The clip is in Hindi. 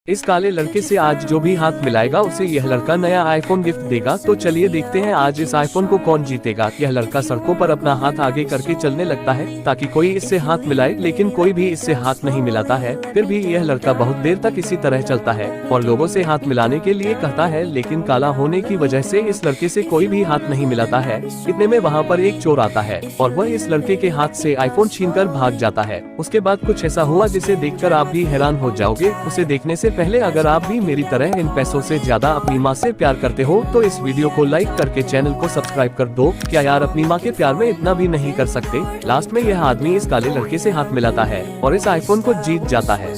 इस काले लड़के से आज जो भी हाथ मिलाएगा उसे यह लड़का नया आईफोन गिफ्ट देगा। तो चलिए देखते हैं आज इस आईफोन को कौन जीतेगा। यह लड़का सड़कों पर अपना हाथ आगे करके चलने लगता है ताकि कोई इससे हाथ मिलाए, लेकिन कोई भी इससे हाथ नहीं मिलाता है। फिर भी यह लड़का बहुत देर तक इसी तरह चलता है और लोगों से हाथ मिलाने के लिए कहता है, लेकिन काला होने की वजह से इस लड़के से कोई भी हाथ नहीं मिलाता है। इतने में वहाँ पर एक चोर आता है और वह इस लड़के के हाथ से आईफोन छीनकर भाग जाता है। उसके बाद कुछ ऐसा हुआ जिसे देखकर आप भी हैरान हो जाओगे। उसे देखने से पहले अगर आप भी मेरी तरह इन पैसों से ज्यादा अपनी माँ से प्यार करते हो तो इस वीडियो को लाइक करके चैनल को सब्सक्राइब कर दो। क्या यार अपनी माँ के प्यार में इतना भी नहीं कर सकते? लास्ट में यह आदमी इस काले लड़के से हाथ मिलाता है और इस आईफोन को जीत जाता है।